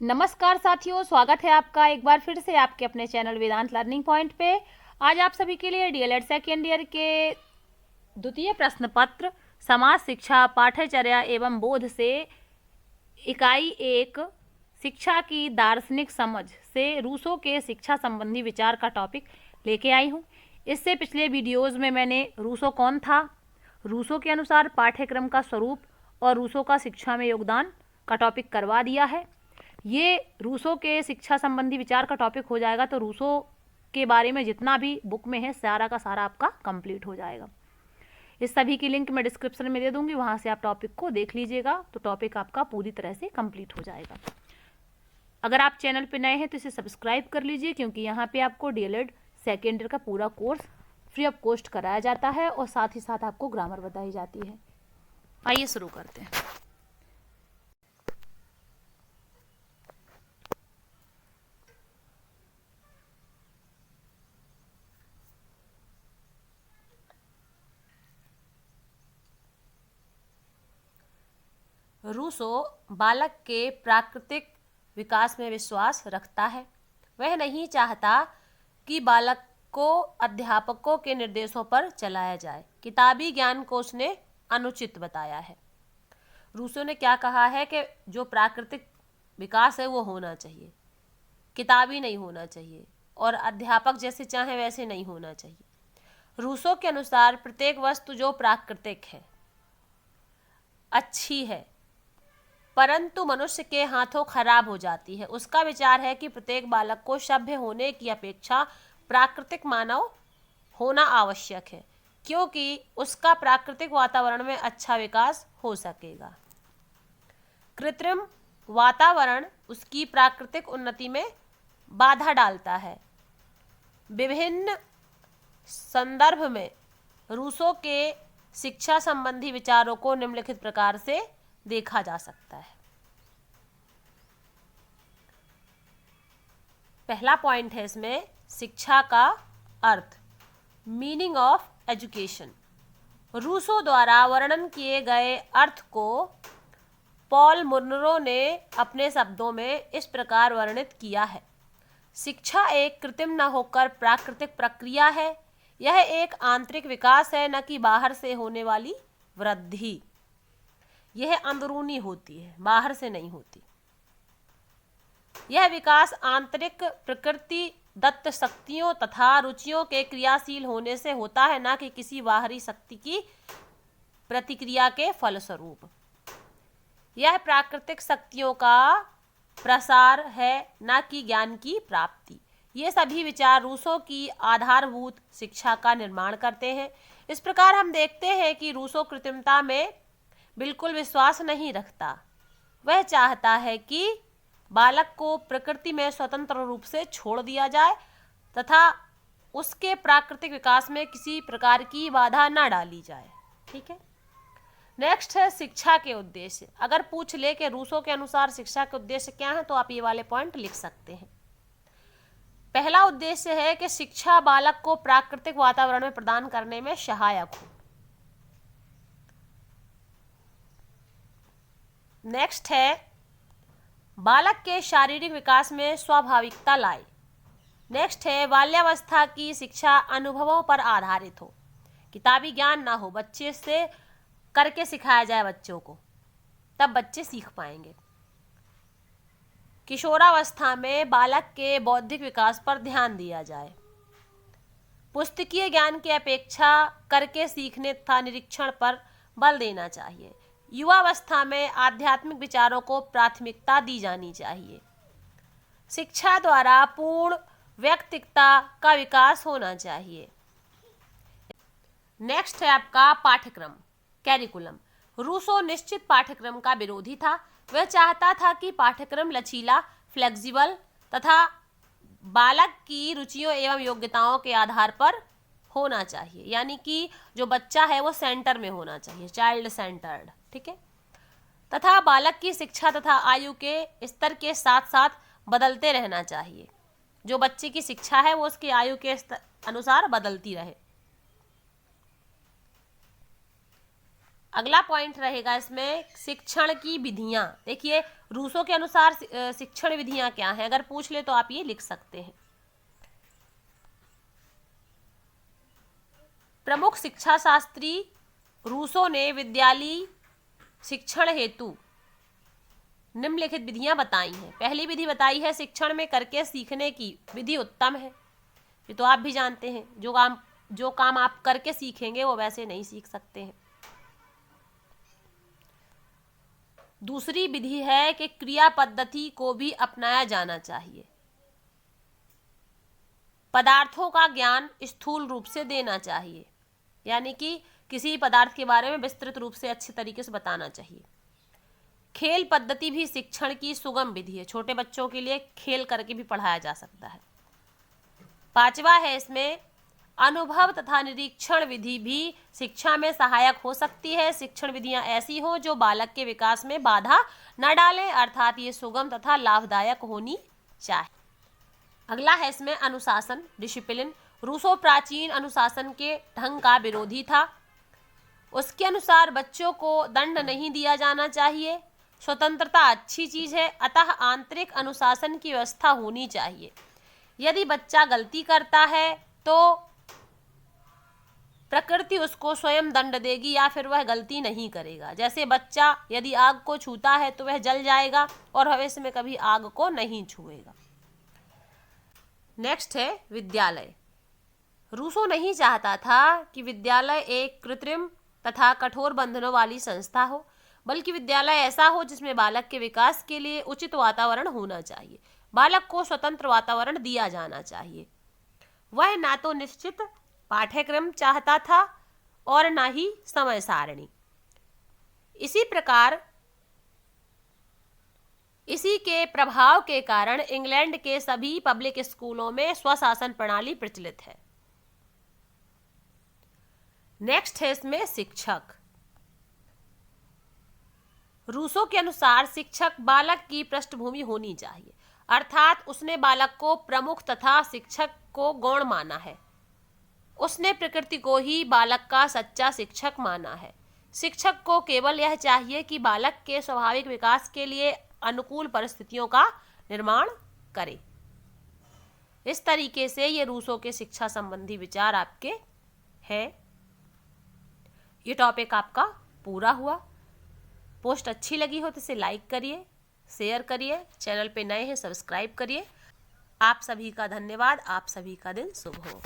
नमस्कार साथियों, स्वागत है आपका एक बार फिर से आपके अपने चैनल वेदांत लर्निंग पॉइंट पे। आज आप सभी के लिए डीएलएड सेकेंड ईयर के द्वितीय प्रश्न पत्र समाज शिक्षा पाठ्यचर्या एवं बोध से इकाई 1 शिक्षा की दार्शनिक समझ से रूसो के शिक्षा संबंधी विचार का टॉपिक लेके आई हूँ। इससे पिछले वीडियोज़ में मैंने रूसो कौन था, रूसो के अनुसार पाठ्यक्रम का स्वरूप और रूसो का शिक्षा में योगदान का टॉपिक करवा दिया है। ये रूसो के शिक्षा संबंधी विचार का टॉपिक हो जाएगा तो रूसो के बारे में जितना भी बुक में है सारा का सारा आपका कंप्लीट हो जाएगा। इस सभी की लिंक मैं डिस्क्रिप्शन में दे दूंगी, वहाँ से आप टॉपिक को देख लीजिएगा तो टॉपिक आपका पूरी तरह से कंप्लीट हो जाएगा। अगर आप चैनल पे नए हैं तो इसे सब्सक्राइब कर लीजिए, क्योंकि यहाँ पे आपको डीएलएड सेकेंड ईयर का पूरा कोर्स फ्री ऑफ कॉस्ट कराया जाता है और साथ ही साथ आपको ग्रामर बताई जाती है। आइए शुरू करते हैं। रूसो बालक के प्राकृतिक विकास में विश्वास रखता है। वह नहीं चाहता कि बालक को अध्यापकों के निर्देशों पर चलाया जाए। किताबी ज्ञान को उसने अनुचित बताया है। रूसो ने क्या कहा है कि जो प्राकृतिक विकास है वो होना चाहिए, किताबी नहीं होना चाहिए और अध्यापक जैसे चाहे वैसे नहीं होना चाहिए। रूसो के अनुसार प्रत्येक वस्तु जो प्राकृतिक है अच्छी है, परंतु मनुष्य के हाथों खराब हो जाती है। उसका विचार है कि प्रत्येक बालक को सभ्य होने की अपेक्षा प्राकृतिक मानव होना आवश्यक है, क्योंकि उसका प्राकृतिक वातावरण में अच्छा विकास हो सकेगा। कृत्रिम वातावरण उसकी प्राकृतिक उन्नति में बाधा डालता है। विभिन्न संदर्भ में रूसो के शिक्षा संबंधी विचारों को निम्नलिखित प्रकार से देखा जा सकता है। पहला पॉइंट है इसमें शिक्षा का अर्थ, मीनिंग ऑफ एजुकेशन। रूसो द्वारा वर्णन किए गए अर्थ को पॉल मुर्नो ने अपने शब्दों में इस प्रकार वर्णित किया है। शिक्षा एक कृत्रिम न होकर प्राकृतिक प्रक्रिया है। यह एक आंतरिक विकास है, न कि बाहर से होने वाली वृद्धि। यह अंदरूनी होती है, बाहर से नहीं होती। यह विकास आंतरिक प्रकृति दत्त शक्तियों तथा रुचियों के क्रियाशील होने से होता है, न कि किसी बाहरी शक्ति की प्रतिक्रिया के फलस्वरूप। यह प्राकृतिक शक्तियों का प्रसार है, न कि ज्ञान की प्राप्ति। ये सभी विचार रूसो की आधारभूत शिक्षा का निर्माण करते हैं। इस प्रकार हम देखते हैं कि रूसो कृत्रिमता में बिल्कुल विश्वास नहीं रखता। वह चाहता है कि बालक को प्रकृति में स्वतंत्र रूप से छोड़ दिया जाए तथा उसके प्राकृतिक विकास में किसी प्रकार की बाधा न डाली जाए। ठीक है। नेक्स्ट है शिक्षा के उद्देश्य। अगर पूछ ले कि रूसो के अनुसार शिक्षा के उद्देश्य क्या है तो आप ये वाले पॉइंट लिख सकते हैं। पहला उद्देश्य है कि शिक्षा बालक को प्राकृतिक वातावरण में प्रदान करने में सहायक हो। नेक्स्ट है बालक के शारीरिक विकास में स्वाभाविकता लाए। नेक्स्ट है बाल्यावस्था की शिक्षा अनुभवों पर आधारित हो, किताबी ज्ञान ना हो। बच्चे से करके सिखाया जाए बच्चों को, तब बच्चे सीख पाएंगे। किशोरावस्था में बालक के बौद्धिक विकास पर ध्यान दिया जाए। पुस्तकीय ज्ञान की अपेक्षा करके सीखने तथा निरीक्षण पर बल देना चाहिए। युवावस्था में आध्यात्मिक विचारों को प्राथमिकता दी जानी चाहिए। शिक्षा द्वारा पूर्ण व्यक्तित्व का विकास होना चाहिए। नेक्स्ट है आपका पाठ्यक्रम, कैरिकुलम। रूसो निश्चित पाठ्यक्रम का विरोधी था। वह चाहता था कि पाठ्यक्रम लचीला, फ्लेक्सिबल तथा बालक की रुचियों एवं योग्यताओं के आधार पर होना चाहिए, यानी कि जो बच्चा है वो सेंटर में होना चाहिए, चाइल्ड सेंटर्ड। ठीक है। तथा बालक की शिक्षा तथा आयु के स्तर के साथ साथ बदलते रहना चाहिए। जो बच्चे की शिक्षा है वो उसकी आयु के अनुसार बदलती रहे। अगला पॉइंट रहेगा इसमें शिक्षण की विधियां। देखिए रूसो के अनुसार शिक्षण विधियां क्या हैं, अगर पूछ ले तो आप ये लिख सकते हैं। प्रमुख शिक्षा शास्त्री रूसो ने विद्यालयी शिक्षण हेतु निम्नलिखित विधियां बताई हैं। पहली विधि बताई है शिक्षण में करके सीखने की विधि उत्तम है। ये तो आप भी जानते हैं, जो काम आप करके सीखेंगे वो वैसे नहीं सीख सकते हैं। दूसरी विधि है कि क्रिया पद्धति को भी अपनाया जाना चाहिए। पदार्थों का ज्ञान स्थूल रूप से देना चाहिए, यानी कि किसी पदार्थ के बारे में विस्तृत रूप से अच्छे तरीके से बताना चाहिए। खेल पद्धति भी शिक्षण की सुगम विधि है। छोटे बच्चों के लिए खेल करके भी पढ़ाया जा सकता है। पांचवा है इसमें अनुभव तथा निरीक्षण विधि भी शिक्षा में सहायक हो सकती है। शिक्षण विधियां ऐसी हो जो बालक के विकास में बाधा न डालें, अर्थात ये सुगम तथा लाभदायक होनी चाहिए। अगला है इसमें अनुशासन, डिसिप्लिन। रूसो प्राचीन अनुशासन के ढंग का विरोधी था। उसके अनुसार बच्चों को दंड नहीं दिया जाना चाहिए। स्वतंत्रता अच्छी चीज है, अतः आंतरिक अनुशासन की व्यवस्था होनी चाहिए। यदि बच्चा गलती करता है तो प्रकृति उसको स्वयं दंड देगी या फिर वह गलती नहीं करेगा। जैसे बच्चा यदि आग को छूता है तो वह जल जाएगा और भविष्य में कभी आग को नहीं छुएगा। नेक्स्ट है विद्यालय। रूसो नहीं चाहता था कि विद्यालय एक कृत्रिम तथा कठोर बंधनों वाली संस्था हो, बल्कि विद्यालय ऐसा हो जिसमें बालक के विकास के लिए उचित वातावरण होना चाहिए। बालक को स्वतंत्र वातावरण दिया जाना चाहिए। वह ना तो निश्चित पाठ्यक्रम चाहता था और ना ही समय सारणी। इसी प्रकार इसी के प्रभाव के कारण इंग्लैंड के सभी पब्लिक स्कूलों में स्वशासन प्रणाली प्रचलित है। नेक्स्ट है इसमें शिक्षक। रूसो के अनुसार शिक्षक बालक की पृष्ठभूमि होनी चाहिए, अर्थात उसने बालक को प्रमुख तथा शिक्षक को गौण माना है। उसने प्रकृति को ही बालक का सच्चा शिक्षक माना है। शिक्षक को केवल यह चाहिए कि बालक के स्वाभाविक विकास के लिए अनुकूल परिस्थितियों का निर्माण करे। इस तरीके से ये रूसो के शिक्षा संबंधी विचार आपके हैं। ये टॉपिक आपका पूरा हुआ। पोस्ट अच्छी लगी हो तो इसे लाइक करिए, शेयर करिए, चैनल पे नए हैं सब्सक्राइब करिए। आप सभी का धन्यवाद। आप सभी का दिन शुभ हो।